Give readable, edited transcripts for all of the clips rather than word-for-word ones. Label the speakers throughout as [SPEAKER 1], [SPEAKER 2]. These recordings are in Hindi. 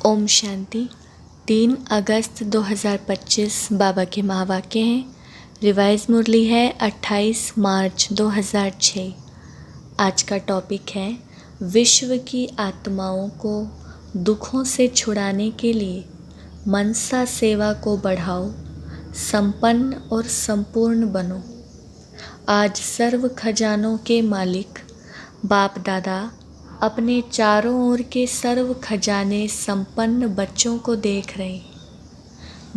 [SPEAKER 1] ओम शांति। 3 अगस्त 2025 बाबा के महावाक्य हैं। रिवाइज मुरली है 28 मार्च 2006। आज का टॉपिक है विश्व की आत्माओं को दुखों से छुड़ाने के लिए मनसा सेवा को बढ़ाओ, संपन्न और संपूर्ण बनो। आज सर्व खजानों के मालिक बाप दादा अपने चारों ओर के सर्व खजाने संपन्न बच्चों को देख रहे।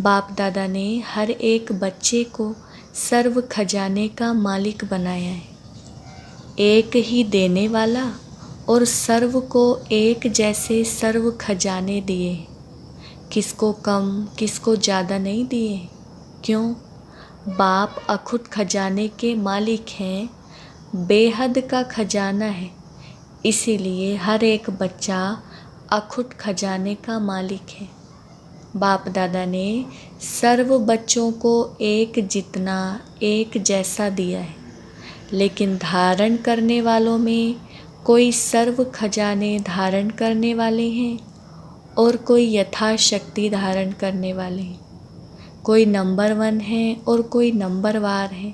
[SPEAKER 1] बाप दादा ने हर एक बच्चे को सर्व खजाने का मालिक बनाया है। एक ही देने वाला और सर्व को एक जैसे सर्व खजाने दिए। किसको कम किसको ज़्यादा नहीं दिए। क्यों? बाप अखुट खजाने के मालिक हैं, बेहद का खजाना है। इसीलिए हर एक बच्चा अखुट खजाने का मालिक है। बाप दादा ने सर्व बच्चों को एक जितना एक जैसा दिया है, लेकिन धारण करने वालों में कोई सर्व खजाने धारण करने वाले हैं और कोई यथाशक्ति धारण करने वाले हैं। कोई नंबर 1 है और कोई नंबर वार है।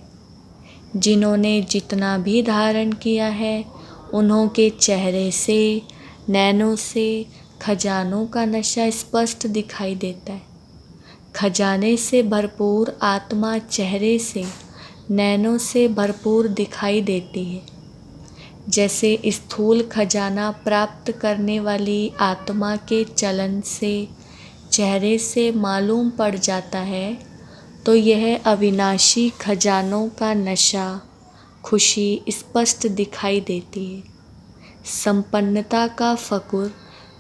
[SPEAKER 1] जिन्होंने जितना भी धारण किया है उन्हों के चेहरे से, नैनों से खजानों का नशा स्पष्ट दिखाई देता है। खजाने से भरपूर आत्मा चेहरे से, नैनों से भरपूर दिखाई देती है। जैसे स्थूल खजाना प्राप्त करने वाली आत्मा के चलन से, चेहरे से मालूम पड़ जाता है, तो यह अविनाशी खजानों का नशा, खुशी स्पष्ट दिखाई देती है। संपन्नता का फकुर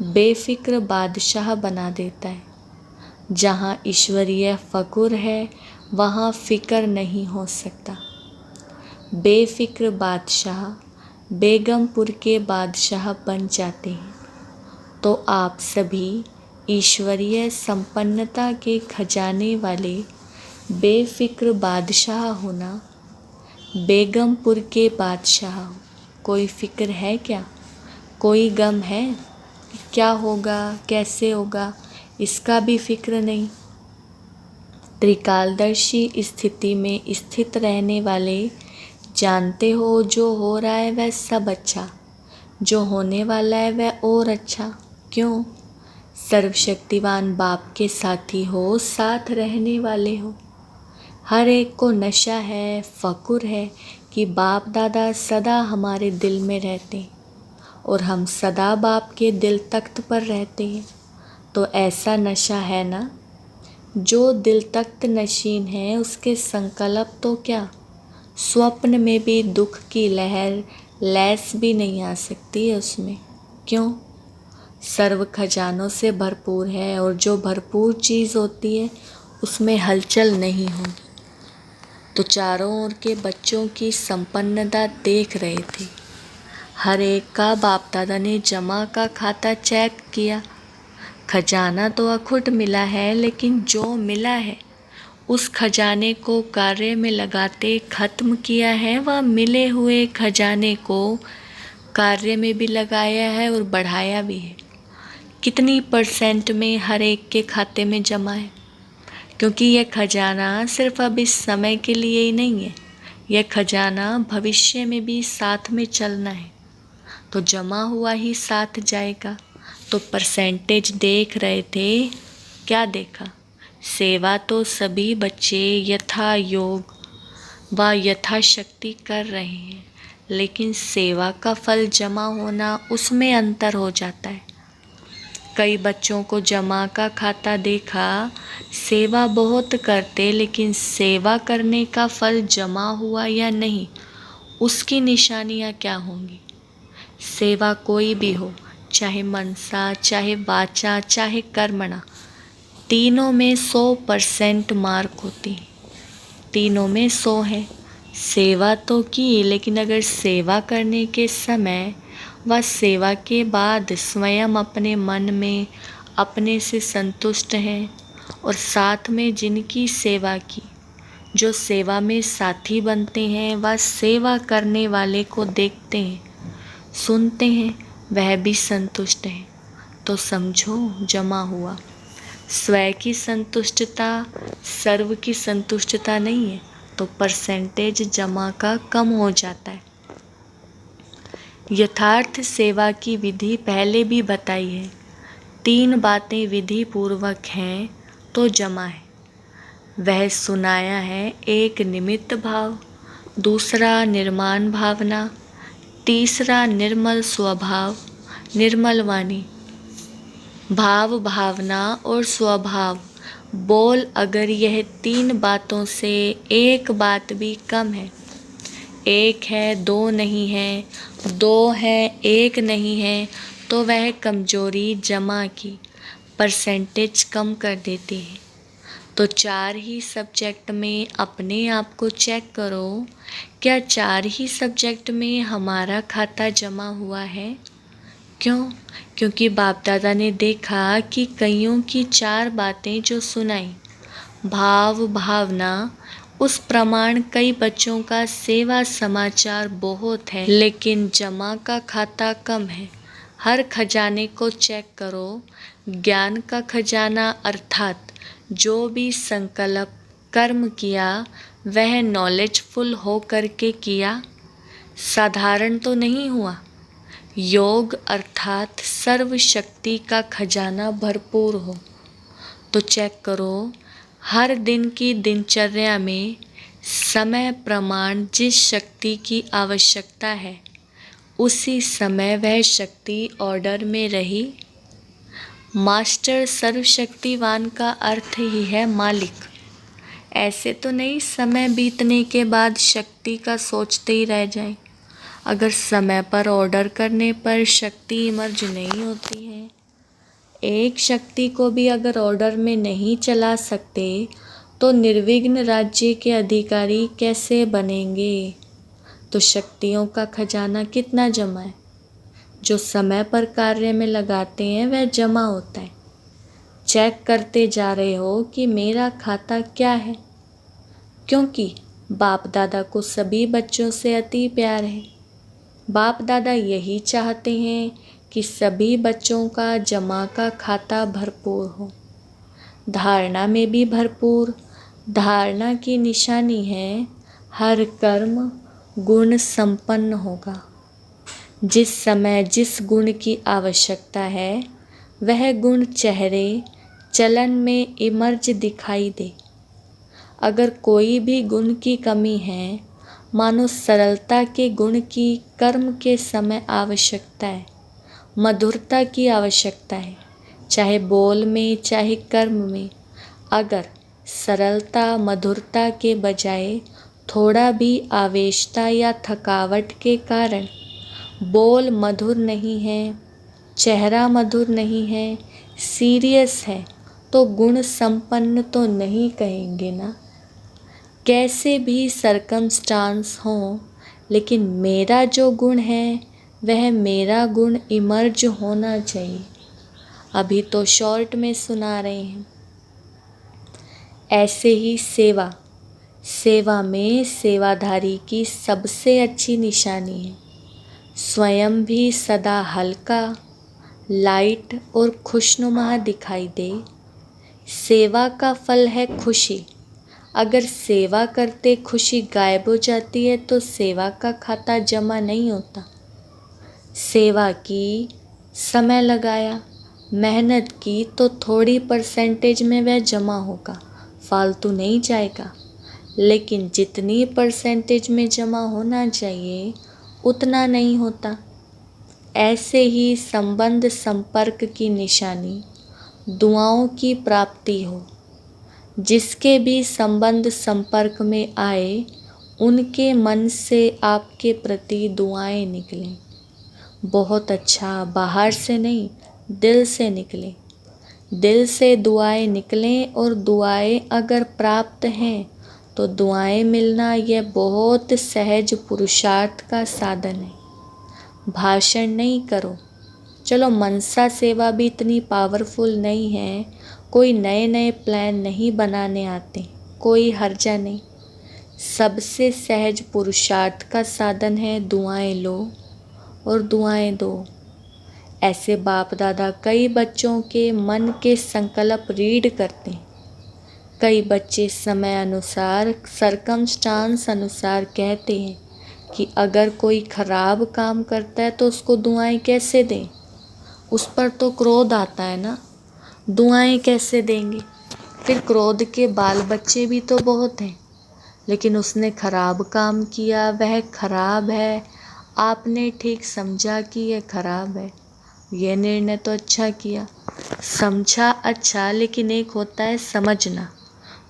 [SPEAKER 1] बेफिक्र बादशाह बना देता है। जहाँ ईश्वरीय फकुर है वहाँ फिक्र नहीं हो सकता। बेफिक्र बादशाह बेगमपुर के बादशाह बन जाते हैं। तो आप सभी ईश्वरीय संपन्नता के खजाने वाले बेफिक्र बादशाह होना। बेगमपुर के बादशाह, कोई फिक्र है क्या? कोई गम है? क्या होगा, कैसे होगा, इसका भी फिक्र नहीं। त्रिकालदर्शी स्थिति में स्थित रहने वाले जानते हो जो हो रहा है वह सब अच्छा, जो होने वाला है वह और अच्छा। क्यों? सर्वशक्तिवान बाप के साथी हो, साथ रहने वाले हो। हर एक को नशा है, फकुर है कि बाप दादा सदा हमारे दिल में रहते हैं और हम सदा बाप के दिल तख्त पर रहते हैं। तो ऐसा नशा है ना, जो दिल तख्त नशीन है उसके संकल्प तो क्या, स्वप्न में भी दुख की लहर लैस भी नहीं आ सकती है उसमें। क्यों? सर्व खजानों से भरपूर है और जो भरपूर चीज़ होती है उसमें हलचल नहीं होगी। तो चारों ओर के बच्चों की संपन्नता देख रहे थे। हर एक का बाप दादा ने जमा का खाता चेक किया। खजाना तो अखुट मिला है, लेकिन जो मिला है उस खजाने को कार्य में लगाते खत्म किया है। वह मिले हुए खजाने को कार्य में भी लगाया है और बढ़ाया भी है। कितनी % में हर एक के खाते में जमा है? क्योंकि यह खजाना सिर्फ अब इस समय के लिए ही नहीं है, यह खजाना भविष्य में भी साथ में चलना है। तो जमा हुआ ही साथ जाएगा। तो % देख रहे थे, क्या देखा? सेवा तो सभी बच्चे यथा योग व यथाशक्ति कर रहे हैं, लेकिन सेवा का फल जमा होना, उसमें अंतर हो जाता है। कई बच्चों को जमा का खाता देखा, सेवा बहुत करते, लेकिन सेवा करने का फल जमा हुआ या नहीं, उसकी निशानियाँ क्या होंगी? सेवा कोई भी हो, चाहे मनसा, चाहे वाचा, चाहे कर्मणा, तीनों में 100% मार्क होती है। तीनों में 100 है। सेवा तो की, लेकिन अगर सेवा करने के समय व सेवा के बाद स्वयं अपने मन में अपने से संतुष्ट हैं और साथ में जिनकी सेवा की, जो सेवा में साथी बनते हैं, वह सेवा करने वाले को देखते हैं, सुनते हैं, वह भी संतुष्ट हैं, तो समझो जमा हुआ। स्वयं की संतुष्टता सर्व की संतुष्टता नहीं है, तो परसेंटेज जमा का कम हो जाता है। यथार्थ सेवा की विधि पहले भी बताई है। 3 बातें विधि पूर्वक हैं तो जमा है। वह सुनाया है, एक निमित्त भाव, दूसरा निर्माण भावना, तीसरा निर्मल स्वभाव, निर्मल वाणी। भाव, भावना और स्वभाव बोल अगर यह 3 बातों से एक बात भी कम है, 1 है 2 नहीं है, 2 है 1 नहीं है, तो वह कमजोरी जमा की परसेंटेज कम कर देती है। तो 4 ही सब्जेक्ट में अपने आप को चेक करो, क्या 4 ही सब्जेक्ट में हमारा खाता जमा हुआ है? क्यों? क्योंकि बाप दादा ने देखा कि कईयों की 4 बातें जो सुनाई, भाव भावना, उस प्रमाण कई बच्चों का सेवा समाचार बहुत है, लेकिन जमा का खाता कम है। हर खजाने को चेक करो। ज्ञान का खजाना अर्थात जो भी संकल्प कर्म किया वह नॉलेजफुल हो करके किया, साधारण तो नहीं हुआ। योग अर्थात सर्वशक्ति का खजाना भरपूर हो। तो चेक करो, हर दिन की दिनचर्या में समय प्रमाण जिस शक्ति की आवश्यकता है उसी समय वह शक्ति ऑर्डर में रही। मास्टर सर्वशक्तिवान का अर्थ ही है मालिक। ऐसे तो नहीं समय बीतने के बाद शक्ति का सोचते ही रह जाए। अगर समय पर ऑर्डर करने पर शक्ति इमर्ज नहीं होती है, एक शक्ति को भी अगर ऑर्डर में नहीं चला सकते तो निर्विघ्न राज्य के अधिकारी कैसे बनेंगे? तो शक्तियों का खजाना कितना जमा है? जो समय पर कार्य में लगाते हैं वह जमा होता है। चेक करते जा रहे हो कि मेरा खाता क्या है, क्योंकि बाप दादा को सभी बच्चों से अति प्यार है। बाप दादा यही चाहते हैं कि सभी बच्चों का जमा का खाता भरपूर हो, धारणा में भी भरपूर। धारणा की निशानी है हर कर्म गुण संपन्न होगा। जिस समय जिस गुण की आवश्यकता है वह गुण चेहरे चलन में इमर्ज दिखाई दे। अगर कोई भी गुण की कमी है, मानो सरलता के गुण की कर्म के समय आवश्यकता है, मधुरता की आवश्यकता है, चाहे बोल में चाहे कर्म में। अगर सरलता मधुरता के बजाय थोड़ा भी आवेशता या थकावट के कारण बोल मधुर नहीं है, चेहरा मधुर नहीं है, सीरियस है, तो गुण संपन्न तो नहीं कहेंगे ना। कैसे भी सरकमस्टांस हो, लेकिन मेरा जो गुण है वह मेरा गुण इमर्ज होना चाहिए। अभी तो शॉर्ट में सुना रहे हैं। ऐसे ही सेवा, सेवा में सेवाधारी की सबसे अच्छी निशानी है स्वयं भी सदा हल्का, लाइट और खुशनुमा दिखाई दे। सेवा का फल है खुशी। अगर सेवा करते खुशी गायब हो जाती है तो सेवा का खाता जमा नहीं होता। सेवा की, समय लगाया, मेहनत की तो थोड़ी परसेंटेज में वह जमा होगा, फालतू नहीं जाएगा। लेकिन जितनी परसेंटेज में जमा होना चाहिए उतना नहीं होता। ऐसे ही संबंध संपर्क की निशानी दुआओं की प्राप्ति हो। जिसके भी संबंध संपर्क में आए उनके मन से आपके प्रति दुआएं निकलें। बहुत अच्छा, बाहर से नहीं, दिल से निकले। दिल से दुआएं निकलें और दुआएं अगर प्राप्त हैं तो दुआएं मिलना यह बहुत सहज पुरुषार्थ का साधन है। भाषण नहीं करो। चलो मनसा सेवा भी इतनी पावरफुल नहीं है, कोई नए नए प्लान नहीं बनाने आते, कोई हर्जा नहीं। सबसे सहज पुरुषार्थ का साधन है दुआएं लो और दुआएं दो। ऐसे बाप दादा कई बच्चों के मन के संकल्प रीड करते हैं। कई बच्चे समय अनुसार, सरकमस्टांस अनुसार कहते हैं कि अगर कोई खराब काम करता है तो उसको दुआएं कैसे दें। उस पर तो क्रोध आता है ना, दुआएं कैसे देंगे। फिर क्रोध के बाल बच्चे भी तो बहुत हैं, लेकिन उसने खराब काम किया, वह खराब है, आपने ठीक समझा कि यह खराब है, यह निर्णय तो अच्छा किया, समझा अच्छा, लेकिन एक होता है समझना,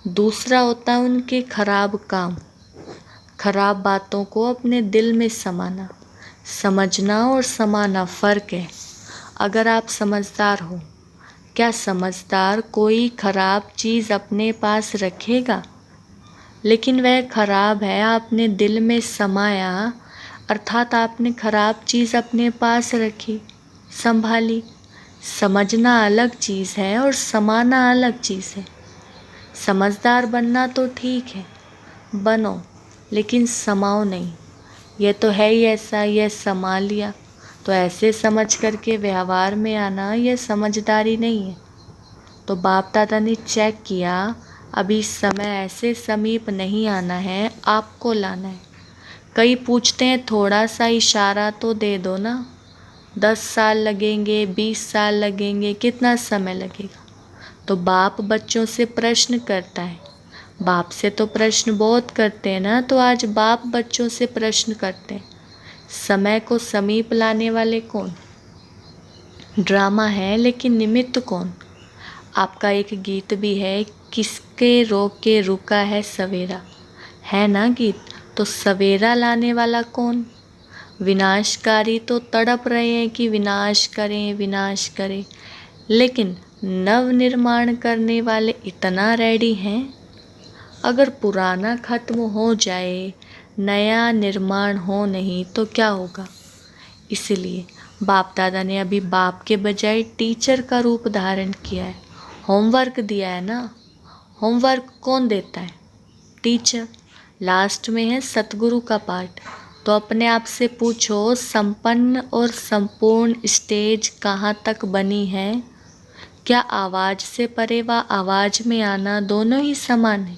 [SPEAKER 1] दूसरा होता है उनके खराब काम, खराब बातों को अपने दिल में समाना। समझना और समाना फ़र्क है। अगर आप समझदार हो, क्या समझदार कोई खराब चीज़ अपने पास रखेगा? लेकिन वह खराब है, आपने दिल में समाया, अर्थात आपने खराब चीज़ अपने पास रखी, संभाली। समझना अलग चीज़ है और समाना अलग चीज़ है। समझदार बनना तो ठीक है, बनो, लेकिन समाओ नहीं। यह तो है ही ऐसा, यह समा लिया, तो ऐसे समझ करके व्यवहार में आना यह समझदारी नहीं है। तो बाप दादा ने चेक किया, अभी समय ऐसे समीप नहीं आना है, आपको लाना है। कई पूछते हैं थोड़ा सा इशारा तो दे दो ना, 10 साल लगेंगे, 20 साल लगेंगे, कितना समय लगेगा। तो बाप बच्चों से प्रश्न करता है। बाप से तो प्रश्न बहुत करते हैं ना, तो आज बाप बच्चों से प्रश्न करते हैं। समय को समीप लाने वाले कौन? ड्रामा है, लेकिन निमित्त कौन? आपका एक गीत भी है, किसके रोक के रुका है सवेरा, है ना गीत। तो सवेरा लाने वाला कौन? विनाशकारी तो तड़प रहे हैं कि विनाश करें, विनाश करें, लेकिन नव निर्माण करने वाले इतना रेडी हैं। अगर पुराना खत्म हो जाए, नया निर्माण हो नहीं, तो क्या होगा। इसलिए बाप दादा ने अभी बाप के बजाय टीचर का रूप धारण किया है। होमवर्क दिया है ना, होमवर्क कौन देता है? टीचर। लास्ट में है सतगुरु का पाठ। तो अपने आप से पूछो, संपन्न और संपूर्ण स्टेज कहाँ तक बनी है? क्या आवाज़ से परे व आवाज़ में आना दोनों ही समान है?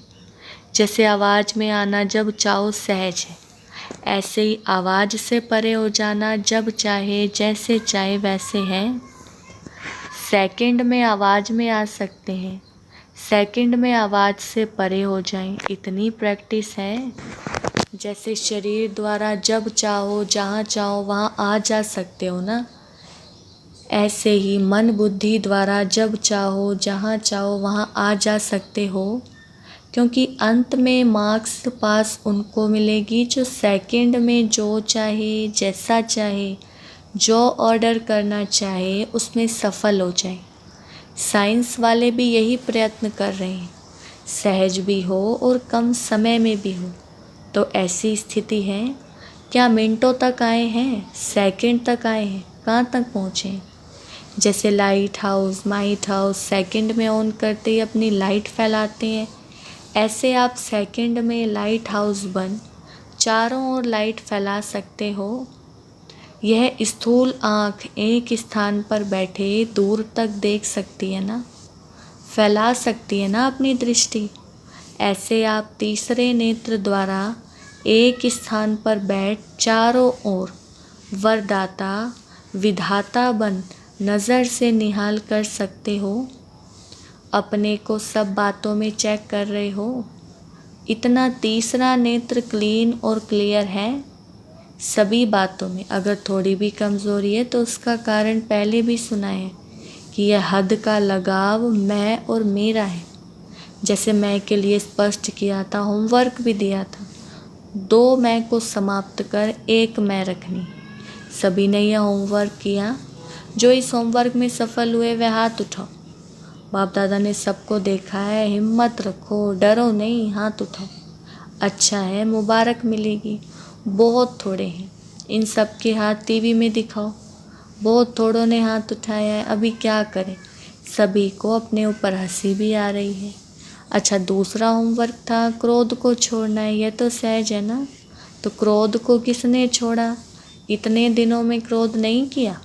[SPEAKER 1] जैसे आवाज़ में आना जब चाहो सहज है, ऐसे ही आवाज़ से परे हो जाना जब चाहे, जैसे चाहे वैसे है। सेकंड में आवाज़ में आ सकते हैं, सेकंड में आवाज़ से परे हो जाएं, इतनी प्रैक्टिस है। जैसे शरीर द्वारा जब चाहो, जहाँ चाहो वहाँ आ जा सकते हो ना, ऐसे ही मन बुद्धि द्वारा जब चाहो, जहाँ चाहो वहाँ आ जा सकते हो। क्योंकि अंत में मार्क्स पास उनको मिलेगी जो सेकंड में जो चाहे, जैसा चाहे, जो ऑर्डर करना चाहे उसमें सफल हो जाए। साइंस वाले भी यही प्रयत्न कर रहे हैं, सहज भी हो और कम समय में भी हो। तो ऐसी स्थिति है। क्या मिनटों तक आए हैं, सेकंड तक आए हैं, कहाँ तक पहुँचे हैं। जैसे light house, might house second में ऑन करते ही अपनी लाइट फैलाते हैं, ऐसे आप सेकंड में लाइट हाउस बन चारों ओर लाइट फैला सकते हो। यह स्थूल आँख एक स्थान पर बैठे दूर तक देख सकती है ना, फैला सकती है ना अपनी दृष्टि। ऐसे आप तीसरे नेत्र द्वारा एक स्थान पर बैठ चारों ओर वरदाता विधाता बन नज़र से निहाल कर सकते हो। अपने को सब बातों में चेक कर रहे हो। इतना तीसरा नेत्र क्लीन और क्लियर है सभी बातों में। अगर थोड़ी भी कमज़ोरी है तो उसका कारण पहले भी सुना है कि यह हद का लगाव मैं और मेरा है। जैसे मैं के लिए स्पष्ट किया था, होमवर्क भी दिया था, 2 मैं को समाप्त कर 1 मैं रखनी। सभी ने यह होमवर्क किया। जो इस होमवर्क में सफल हुए वे हाथ उठाओ। बाप दादा ने सबको देखा है, हिम्मत रखो, डरो नहीं, हाथ उठाओ। अच्छा है, मुबारक मिलेगी। बहुत थोड़े हैं, इन सब के हाथ टीवी में दिखाओ। बहुत थोड़ों ने हाथ उठाया है, अभी क्या करें। सभी को अपने ऊपर हंसी भी आ रही है। अच्छा, दूसरा होमवर्क था क्रोध को छोड़ना है, यह तो सहज है ना। तो क्रोध को किसने छोड़ा? इतने दिनों में क्रोध नहीं किया।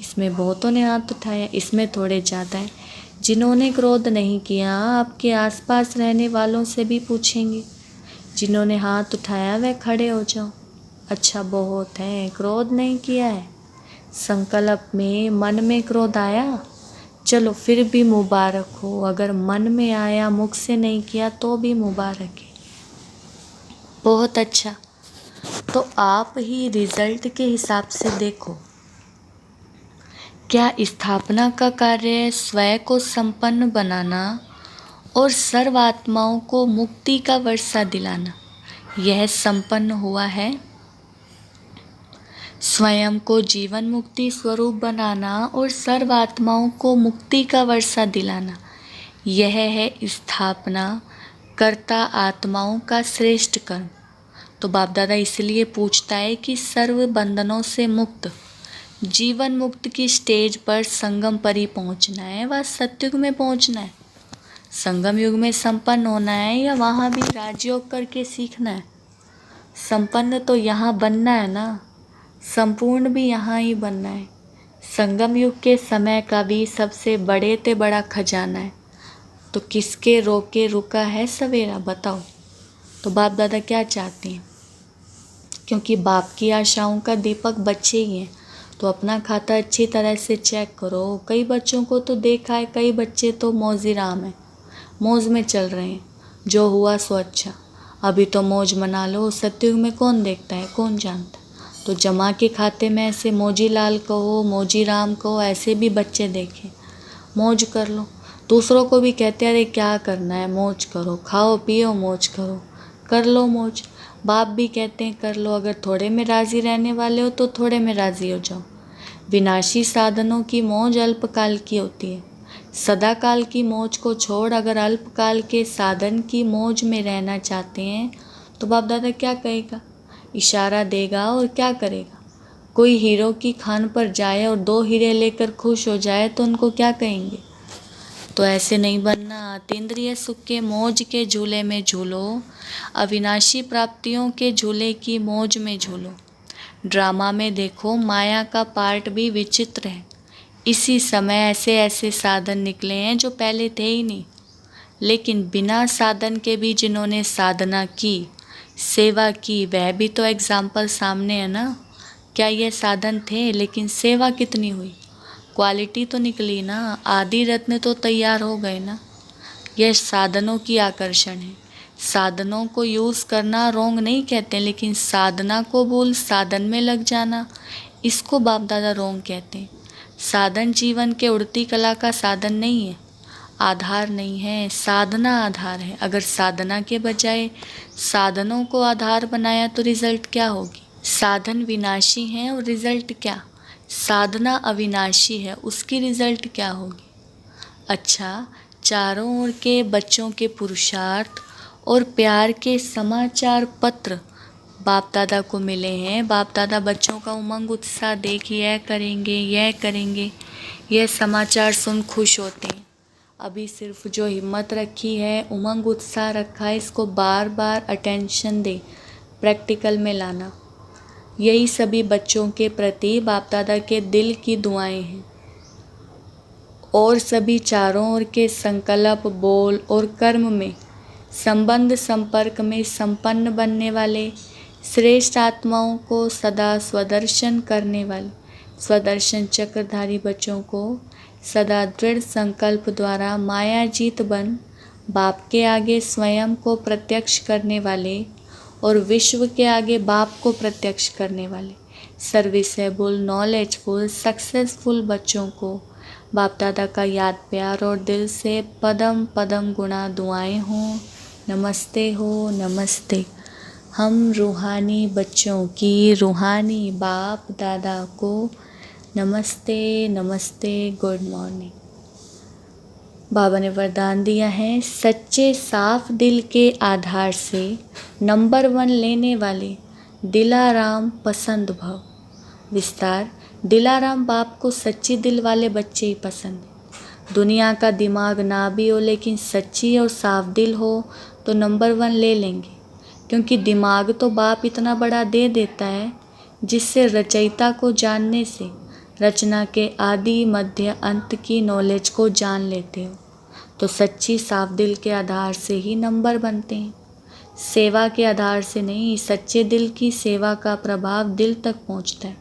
[SPEAKER 1] इसमें बहुतों ने हाथ उठाया, इसमें थोड़े ज़्यादा है। जिन्होंने क्रोध नहीं किया आपके आसपास रहने वालों से भी पूछेंगे। जिन्होंने हाथ उठाया वह खड़े हो जाओ। अच्छा बहुत है, क्रोध नहीं किया है। संकल्प में मन में क्रोध आया, चलो फिर भी मुबारक हो। अगर मन में आया, मुख से नहीं किया तो भी मुबारक है। बहुत अच्छा। तो आप ही रिजल्ट के हिसाब से देखो, क्या स्थापना का कार्य स्वयं को संपन्न बनाना और सर्वात्माओं को मुक्ति का वर्षा दिलाना, यह संपन्न हुआ है। स्वयं को जीवन मुक्ति स्वरूप बनाना और सर्वात्माओं को मुक्ति का वर्षा दिलाना, यह है स्थापना कर्ता आत्माओं का श्रेष्ठ कर्म। तो बाप दादा इसलिए पूछता है कि सर्व बंधनों से मुक्त जीवन मुक्त की स्टेज पर संगम पर ही पहुँचना है, व सत्युग में पहुँचना है। संगम युग में संपन्न होना है या वहाँ भी राजयोग करके सीखना है। संपन्न तो यहाँ बनना है ना, संपूर्ण भी यहाँ ही बनना है। संगम युग के समय का भी सबसे बड़े ते बड़ा खजाना है। तो किसके रोके रुका है सवेरा, बताओ। तो बाप दादा क्या चाहते हैं, क्योंकि बाप की आशाओं का दीपक बच्चे ही हैं, तो अपना खाता अच्छी तरह से चेक करो। कई बच्चों को तो देखा है, कई बच्चे तो मौजी राम है, मौज में चल रहे हैं, जो हुआ सो अच्छा। अभी तो मौज मना लो, सत्युग में कौन देखता है, कौन जानता। तो जमा के खाते में ऐसे मौजी लाल कहो, मौजी राम कहो, ऐसे भी बच्चे देखें। मौज कर लो। दूसरों को भी कहते हैं अरे क्या करना है, मौज करो, खाओ पियो मौज करो, कर लो मौज। बाप भी कहते हैं कर लो, अगर थोड़े में राज़ी रहने वाले हो तो थोड़े में राज़ी हो जाओ। विनाशी साधनों की मौज अल्पकाल की होती है। सदा काल की मौज को छोड़ अगर अल्पकाल के साधन की मौज में रहना चाहते हैं तो बाप दादा क्या कहेगा, इशारा देगा और क्या करेगा। कोई हीरो की खान पर जाए और 2 हीरे लेकर खुश हो जाए तो उनको क्या कहेंगे। तो ऐसे नहीं बनना। अतीन्द्रिय सुख के मौज के झूले में झूलो, अविनाशी प्राप्तियों के झूले की मौज में झूलो। ड्रामा में देखो माया का पार्ट भी विचित्र है। इसी समय ऐसे ऐसे साधन निकले हैं जो पहले थे ही नहीं, लेकिन बिना साधन के भी जिन्होंने साधना की, सेवा की, वह भी तो एग्जाम्पल सामने है ना। क्या ये साधन थे, लेकिन सेवा कितनी हुई, क्वालिटी तो निकली ना, आदि रत्न तो तैयार हो गए ना। यह साधनों की आकर्षण है। साधनों को यूज़ करना रोंग नहीं कहते, लेकिन साधना को भूल साधन में लग जाना, इसको बाप दादा रोंग कहते हैं। साधन जीवन के उड़ती कला का साधन नहीं है, आधार नहीं है, साधना आधार है। अगर साधना के बजाय साधनों को आधार बनाया तो रिजल्ट क्या होगी। साधन विनाशी हैं और रिजल्ट क्या, साधना अविनाशी है, उसकी रिजल्ट क्या होगी। अच्छा, चारों ओर के बच्चों के पुरुषार्थ और प्यार के समाचार पत्र बाप दादा को मिले हैं। बाप दादा बच्चों का उमंग उत्साह देख यह करेंगे यह करेंगे, यह समाचार सुन खुश होते हैं। अभी सिर्फ जो हिम्मत रखी है, उमंग उत्साह रखा है, इसको बार बार अटेंशन दे, प्रैक्टिकल में लाना। यही सभी बच्चों के प्रति बाप दादा के दिल की दुआएं हैं। और सभी चारों ओर के संकल्प, बोल और कर्म में संबंध संपर्क में संपन्न बनने वाले श्रेष्ठ आत्माओं को सदा स्वदर्शन करने वाले स्वदर्शन चक्रधारी बच्चों को सदा दृढ़ संकल्प द्वारा मायाजीत बन बाप के आगे स्वयं को प्रत्यक्ष करने वाले और विश्व के आगे बाप को प्रत्यक्ष करने वाले सर्विसेबल, नॉलेजफुल, सक्सेसफुल बच्चों को बाप दादा का याद प्यार और दिल से पदम पदम गुणा दुआएं हों। नमस्ते हो, नमस्ते। हम रूहानी बच्चों की रूहानी बाप दादा को नमस्ते नमस्ते, गुड मॉर्निंग। बाबा ने वरदान दिया है, सच्चे साफ दिल के आधार से नंबर 1 लेने वाले दिलाराम पसंद भव। विस्तार, दिलाराम बाप को सच्ची दिल वाले बच्चे ही पसंद हैं। दुनिया का दिमाग ना भी हो लेकिन सच्ची और साफ दिल हो तो नंबर 1 ले लेंगे, क्योंकि दिमाग तो बाप इतना बड़ा दे देता है जिससे रचयिता को जानने से रचना के आदि मध्य अंत की नॉलेज को जान लेते हो तो सच्ची साफ दिल के आधार से ही नंबर बनते हैं। सेवा के आधार से नहीं, सच्चे दिल की सेवा का प्रभाव दिल तक पहुंचता है।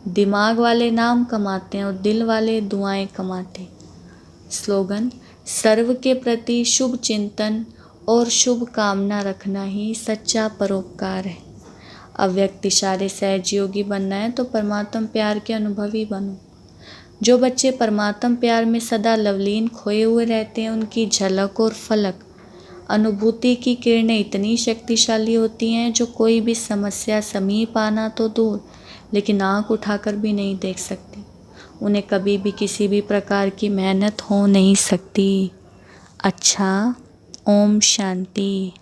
[SPEAKER 1] दिमाग वाले नाम कमाते हैं और दिल वाले दुआएं कमाते हैं। स्लोगन: सर्व के प्रति शुभ चिंतन और शुभ कामना रखना ही सच्चा परोपकार है। अव्यक्त इशारे सहजयोगी बनना है तो परमात्म प्यार के अनुभवी बनो। जो बच्चे परमात्म प्यार में सदा लवलीन खोए हुए रहते हैं, उनकी झलक और फलक अनुभूति की किरणें इतनी शक्तिशाली होती हैं जो कोई भी समस्या समीप आना तो दूर, लेकिन आंख उठाकर भी नहीं देख सकती। उन्हें कभी भी किसी भी प्रकार की मेहनत हो नहीं सकती। अच्छा, ओम शांति।